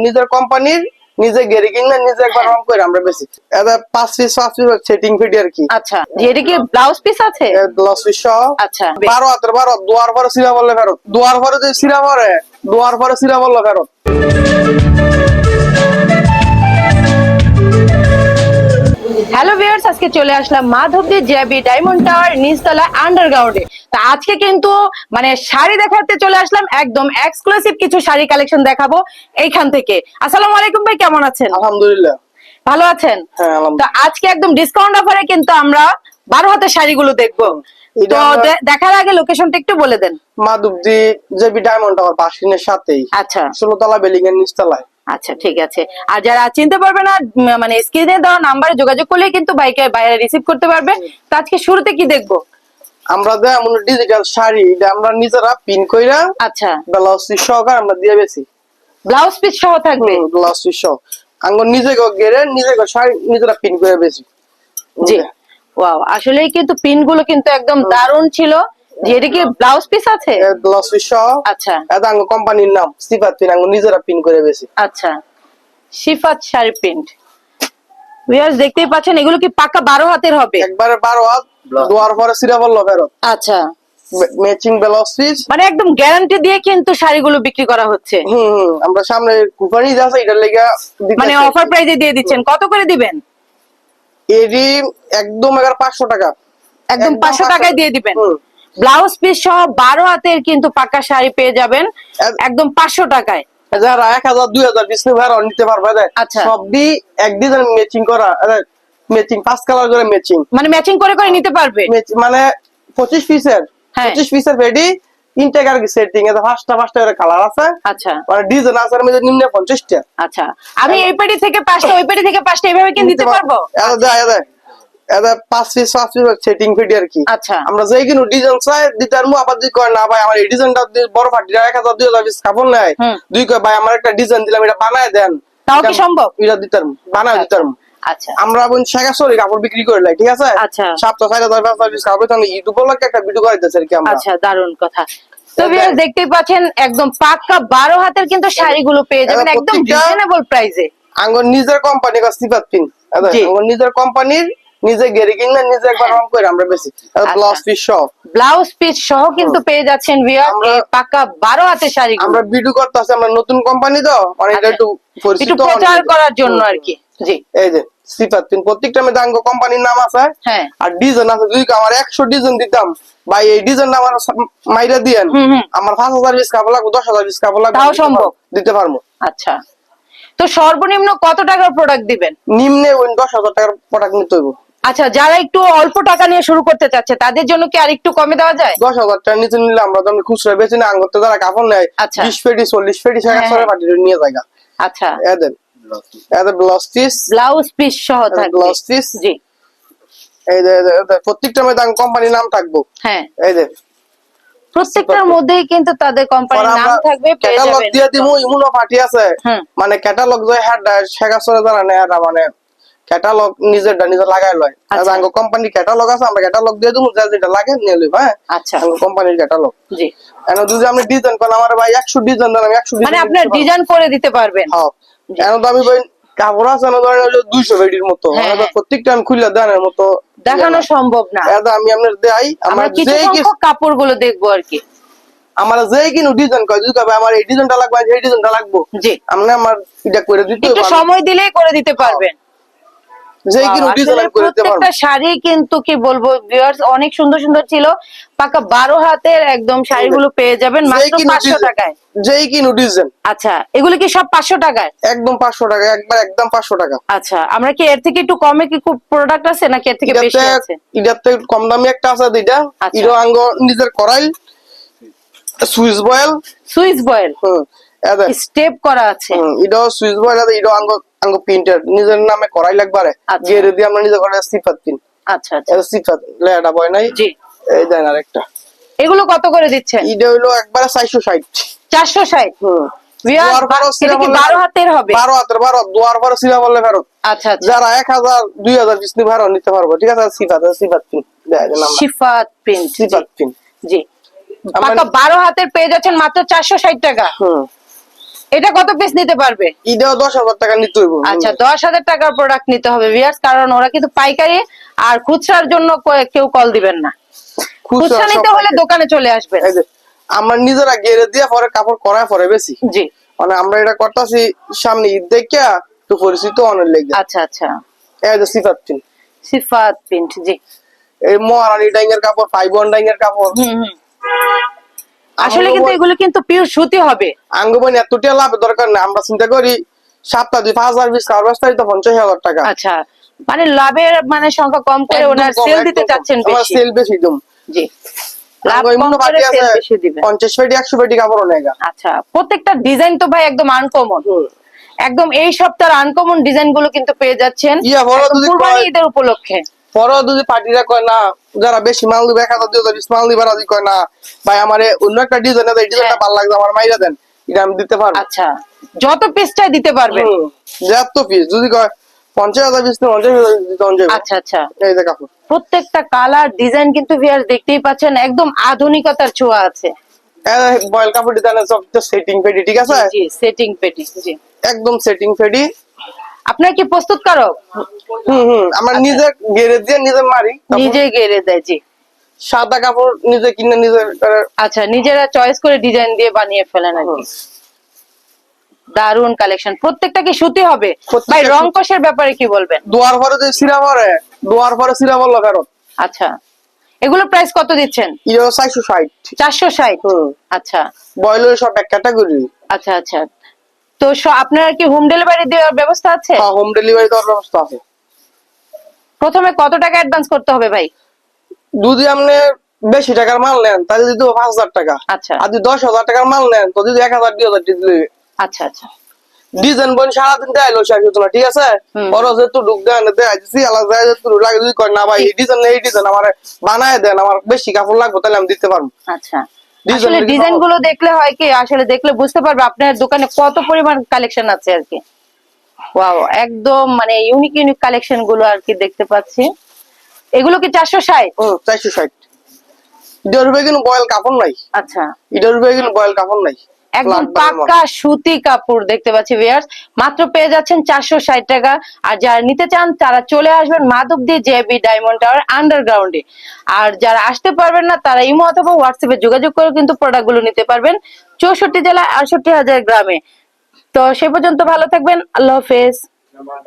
নিজের কোম্পানির নিজে গেরি কিনা নিজে একবার রং করে আমরা বেশি এটা 5 পিস সেটিং ফিট আর কি। আচ্ছা, এটা কি ব্লাউজ পিস আছে? ব্লাউজ পিস সহ। আচ্ছা, 12 হাতের 12 দুয়ার পরে সিরা বললে ফেরত, দুয়ার পরে যে সিরা পরে দুয়ার পরে সিরা বললে ফেরত। হ্যালো ভিউয়ার্স, আজকে চলে আসলাম মাধবদী জেবি ডায়মন্ড টাওয়ার নিচতলা আন্ডারগ্রাউন্ডে। তা আজকে কিন্তু মানে শাড়ি দেখাতে চলে আসলাম, একদম এক্সক্লুসিভ কিছু শাড়ি কালেকশন দেখাবো এইখান থেকে। আসসালামু আলাইকুম ভাই, কেমন আছেন? আলহামদুলিল্লাহ ভালো আছেন? হ্যাঁ তো আলহামদুলিল্লাহ। আজকে একদম ডিসকাউন্ট অফারে কিন্তু আমরা 12 হাতের শাড়িগুলো দেখবো। তো দেখার আগে লোকেশনটা একটু বলে দেন। মাধবদী জেবি ডায়মন্ড টাওয়ার বাসিনের সাথেই, আচ্ছা 16 তলা বিল্ডিং এর নিচতলায়। আচ্ছা, ঠিক আছে। আর যারা চিনতে পারবে না, মানে স্ক্রিনে দেওয়া নাম্বারে যোগাযোগ করলে কিন্তু বাইকে বাইরে রিসিভ করতে পারবে। তো আজকে শুরুতে কি দেখবো? আমরা যেমন ডিজিটাল শাড়ি এটা আমরা নিজেরা পিন কইরা আচ্ছা, ব্লাউজ পিস সহকারে আমরা দিয়ে বেশি। ব্লাউজ পিস সহ থাকবে? ব্লাউজ পিস সহ আঙ্গুর নিজে গেরে নিজে শাড়ি নিজেরা পিন করে বেশি। জি, ওয়াও, আসলেই কিন্তু পিন গুলো কিন্তু একদম দারুণ ছিল। যে এটা কি ব্লাউজ পিস আছে? ব্লাউজ পিস সহ। আচ্ছা এটা আঙ্গুর কোম্পানির নাম সিফাত পিন, আঙ্গুর নিজেরা পিন করে বেশি। আচ্ছা, শিফাত শাড়ি প্রিন্ট। ভিউয়ার্স দেখতেই পাচ্ছেন, এগুলো কি পাকা 12 হাতের হবে? একবারে 12 হাত দুয়ার পরে সিরা বললো ফেরত। আচ্ছা, ম্যাচিং ব্লাউজ পিস, মানে একদম গ্যারান্টি দিয়ে কিন্তু শাড়িগুলো বিক্রি করা হচ্ছে। আমরা সামনে কুপন আছে এটার লেগে মানে অফার প্রাইসে দিয়ে দিচ্ছেন। কত করে দিবেন? এডি একদম 500 টাকা, একদম 500 টাকায় দিয়ে দিবেন। ব্লাউজ পিস সহ 12 হাতের কিন্তু পাকা শাড়ি পেয়ে যাবেন একদম 500 টাকায়। যারা 1000 2000 পিস নিতে পারবে। আচ্ছা, সবই এক ডিজাইন ম্যাচিং করা, ম্যাচিং 5 কালার করে ম্যাচিং, মানে ম্যাচিং করে করে নিতে পারবে। মানে 25 পিসের 25 পিসের রেডি তিনটা কার সেটিং এ পাঁচটা করে কালার আছে। আচ্ছা, মানে ডিজাইন আছে এর মধ্যে নিম্নে 50টা। আচ্ছা, আমি এই পেটি থেকে 5টা ওই পেটি থেকে 5টা এইভাবে কি নিতে পারবো? এটা 5 পিস সেটিং ফিট আর কি। আচ্ছা, আমরা যেই কিনো ডিজাইন চাই দিতার মু আবার যদি কয় না ভাই আমার এই ডিজাইনটা বড় ফাটি 1000 2000 পিস কাপড় নাই, দুই কয় ভাই আমার একটা ডিজাইন দিলাম এটা বানায় দেন, তাও কি সম্ভব? এটা দিতার বানায় দিতার। আচ্ছা, আমরা বোন শেখাশরি কাপড় বিক্রি করে লাই, ঠিক আছে? আচ্ছা, সপ্তাহ 4000 পিস কাপড় তাহলে ইউটিউব বলকে একটা ভিডিও করে দিতেছে আর কি আমরা। আচ্ছা, দারুণ কথা। তো ভিউয়ার্স দেখতেই পাচ্ছেন, একদম পাক্কা 12 হাতের কিন্তু শাড়িগুলো পেয়ে যাবেন একদম রিজনেবল প্রাইসে। আঙ্গুর নিজের কোম্পানি কা সিফাত পিন, আঙ্গুর নিজের কোম্পানির নিজে গেরি কিনা নিজে একবার রং করে আমরা বেশি। ব্লাউজ পিস সহ, ব্লাউজ পিস সহ কিন্তু পেয়ে যাচ্ছেন ভিউয়ার্স এই পাক্কা 12 হাতের শাড়ি। আমরা ভিডিও করতেছি, আমরা নতুন কোম্পানি তো অনেকটা একটু পরিচিত প্রচার করার জন্য আর কি। জি, এই যে সিফাত পিন প্রত্যেকটা মধ্যে আঙ্গুর কোম্পানির নাম আছে। হ্যাঁ, আর ডিজাইন আছে, যদি আমার 100 ডিজাইন দিতাম ভাই এই ডিজাইনটা আমার মাইরা দিয়েন, আমার 5000 পিস কাপড় লাগবে 10000 পিস কাপড় লাগবে, তাও সম্ভব দিতে পারবো। আচ্ছা, তো সর্বনিম্ন কত টাকার প্রোডাক্ট দিবেন? নিম্নে ওই 10000 টাকার প্রোডাক্ট নিতে হইব। আচ্ছা, যারা একটু অল্প টাকা নিয়ে শুরু করতে চাচ্ছে তাদের জন্য কি আর একটু কমে দেওয়া যায়? 10000 টাকা নিচে নিলে আমরা তো খুচরা বেচি না, আঙ্গুরতে যারা কাপড় নেয় 20 পেটি 40 পেটি শেখাশরি পাটি নিয়ে যায়। আচ্ছা, এদের ব্লাউজ পিস, ব্লাউজ পিস সহ থাকবে। ব্লাউজ পিস, জি, এই যে প্রত্যেকটা মধ্যে কোম্পানির নাম থাকবো। হ্যাঁ, এই যে প্রত্যেকটার মধ্যেই কিন্তু তাদের কোম্পানির নাম থাকবে, পেয়ে যাবেন। ক্যাটালগ দিয়ে দিমু, ইমুনো পার্টি আছে, মানে ক্যাটালগ যে হেড শেখাশরি যারা নেয় এরা মানে ক্যাটালগ নিজেরটা নিজে লাগাই লয়। আঙ্গ কোম্পানির ক্যাটালগ আছে, আমরা ক্যাটালগ দিয়ে দিমু, যা যেটা লাগে নিয়ে লইব। হ্যাঁ, আচ্ছা, আঙ্গ কোম্পানির ক্যাটালগ। জি, এনো যদি আপনি ডিজাইন কোন আমার ভাই 100 ডিজাইন দেন, আমি 100 ডিজাইন মানে আপনার ডিজাইন করে দিতে পারবেন। হ্যাঁ, এনো তো আমি ভাই কাপড় আছে না ধরেন 200 পেটির মতো, মানে প্রত্যেকটা আমি খুলে দেওয়ার মতো দেখানো সম্ভব না। এটা আমি আপনার দেই, আমরা কিছু সংখ্যক কাপড়গুলো দেখবো আর কি। আমার যেই কিনো ডিজাইন কয় যদি কবে আমার এই ডিজাইনটা লাগবে এই ডিজাইনটা লাগবে, জি, আমরা আমার এটা করে দিতে একটু সময় দিলেই করে দিতে পারবেন। যেই কিনো ডিজাইন করে দিতে পারবো। প্রত্যেকটা শাড়ি কিন্তু কি বলবো ভিউয়ার্স অনেক সুন্দর সুন্দর ছিল। পাকা 12 হাতের একদম শাড়িগুলো পেয়ে যাবেন মাত্র 500 টাকায়। যেই কিনো ডিজাইন। আচ্ছা, এগুলো কি সব 500 টাকায়? একদম 500 টাকা, একবার একদম 500 টাকা। আচ্ছা, আমরা কি এর থেকে একটু কমে কি খুব প্রোডাক্ট আছে নাকি এর থেকে বেশি আছে? এটাতে কম দামি একটা আছে দুইটা, ইরো আঙ্গ নিজের Korail Swiss boil, Swiss boil step করা আছে। ইডো সুইস বয়েল আছে, ইডো আঙ্গ আঙ্গ প্রিন্টার নিজের নামে করাই লাগবারে গেরে দিয়ে আমরা নিজে করে সিফাত পিন। আচ্ছা আচ্ছা, এটা সিফাত লেডা বয় নাই। জি, এই দেন আরেকটা। এগুলো কত করে দিচ্ছেন? ইডো হলো একবারে 460। 460? ভিউয়ার্স এটা কি 12 হাতের হবে? 12 হাতের 12 দুয়ার পরে সিরা বললে ফেরত। আচ্ছা আচ্ছা, যারা 1000 2000 পিস নি ভাড়া নিতে পারবো, ঠিক আছে? সিফাত পিন সিফাত প্রিন্ট, সিফাত পিন, জি, পাকা 12 হাতের পেয়ে যাচ্ছেন মাত্র 460 টাকা। এটা কত পিস নিতে পারবে? এটাও 10,000 টাকা নিতে হইব। আচ্ছা, 10,000 টাকার প্রোডাক্ট নিতে হবে ভিউয়ার্স, কারণ ওরা কিন্তু পাইকারি আর খুচরার জন্য কেউ কল দিবেন না। খুচরা নিতে হলে দোকানে চলে আসবেন। এই যে আমরা নিজেরা গেরে দিয়ে পরে কাপড় করায় পরে বেশি। জি, মানে আমরা এটা করতেছি সামনে ঈদ দেখিয়া তো পরিচিত অনেক লেগে। আচ্ছা আচ্ছা, এই যে সিফাত প্রিন্ট, সিফাত প্রিন্ট, জি। এই মহারানী ডাইঙের কাপড়, 5-1 ডাইঙের কাপড়। আসলে কিন্তু এগুলো কিন্তু পিওর সুতি হবে। আঙ্গবনি এতটা লাভ দরকার না, আমরা চিন্তা করি সপ্তাহ 5,000 পিস কারবার চাই তো 50,000 টাকা। আচ্ছা, মানে লাভের মানে সংখ্যা কম করে ওনার সেল দিতে চাচ্ছেন আমার বেশি। সেল বেশি দম। জি, লাভ কম করে সেল বেশি দিবেন। 50 পেটি 100 পেটি কাপড় নেগা। আচ্ছা, প্রত্যেকটা ডিজাইন তো ভাই একদম আনকমন। একদম এই সপ্তাহের আনকমন ডিজাইন গুলো কিন্তু পেয়ে যাচ্ছেন কুরবানি ঈদের উপলক্ষে। পরে যদি পার্টিরা কয় না, যারা বেশি মাল দিবে 1,000 মাল দিবে রাজি কয় না ভাই আমারে অন্য একটা ডিজাইন আছে, এই ডিজাইনটা ভালো লাগছে আমার মাইরা দেন, এটা আমি দিতে পারবো। আচ্ছা, যত পিস চাই দিতে পারবেন। যত পিস যদি কয় 50,000 পিস 50,000 দিতে হবে। আচ্ছা আচ্ছা, এই যে কাপড় প্রত্যেকটা কালার ডিজাইন কিন্তু ভিউয়ার্স দেখতেই পাচ্ছেন, একদম আধুনিকতার ছোঁয়া আছে। এই বয়েল কাপড় ডিজাইন সব সেটিং পেটি, ঠিক আছে? জি, সেটিং পেটি, জি। একদম সেটিং পেটি। আপনার কি প্রস্তুতকারক? আমার নিজে গেরে দিয়ে নিজে মারি, নিজে গেরে দেয়, জি। সাদা কাপড় নিজে কিনে নিজে। আচ্ছা, নিজেরা চয়েস করে ডিজাইন দিয়ে বানিয়ে ফেলেন আর কি। দারুন কালেকশন, প্রত্যেকটা কি সুতি হবে ভাই? রং কষের ব্যাপারে কি বলবেন? দোয়ার পরে যে সিরা পরে, দোয়ার পরে সিরা বললো ফেরত। আচ্ছা, এগুলো প্রাইস কত দিচ্ছেন? 460। 460। আচ্ছা, বয়লের সব এক ক্যাটাগরি। আচ্ছা আচ্ছা, তো আপনারা কি হোম ডেলিভারি দেওয়ার ব্যবস্থা আছে? হ্যাঁ, হোম ডেলিভারি দেওয়ার ব্যবস্থা আছে। প্রথমে কত টাকা অ্যাডভান্স করতে হবে ভাই? যদি আপনি বেশি টাকার মাল নেন তাহলে যদি 5,000 টাকা। আচ্ছা, আর যদি 10,000 টাকার মাল নেন তো যদি 1,000 2,000 দিলে। আচ্ছা আচ্ছা, ডিজাইন বন সারাদিন দেয় লো শেষ হতো না, ঠিক আছে? বড় যেহেতু ঢুক দেন দেয় আলাদা যায় যেহেতু লাগে, যদি কয় না ভাই এই ডিজাইন আমার বানায় দেন, আমার বেশি কাপড় লাগবে তাহলে আমি দিতে পারবো। আচ্ছা, আসলে ডিজাইন গুলো দেখলে হয় কি, আসলে দেখলে বুঝতে পারবে আপনার দোকানে কত পরিমাণ কালেকশন আছে আর কি। ওয়াও, একদম মানে ইউনিক ইউনিক কালেকশন গুলো আর কি দেখতে পাচ্ছি। এগুলো কি 460? 460। এটার উপরে কিন্তু বয়েল কাপড় নাই। আচ্ছা, এটার উপরে কিন্তু বয়েল কাপড় নাই, একদম পাক্কা সুতি কাপড় দেখতে পাচ্ছি ভিউয়ার্স। মাত্র পেয়ে যাচ্ছেন 460 টাকা। আর যারা নিতে চান তারা চলে আসবেন মাধবদী জেবি ডায়মন্ড টাওয়ার আন্ডারগ্রাউন্ডে। আর যারা আসতে পারবেন না তারা ইমো অথবা হোয়াটসঅ্যাপে যোগাযোগ করে কিন্তু প্রোডাক্ট গুলো নিতে পারবেন 64 জেলা 68,000 গ্রামে। তো সে পর্যন্ত ভালো থাকবেন, আল্লাহ হাফেজ।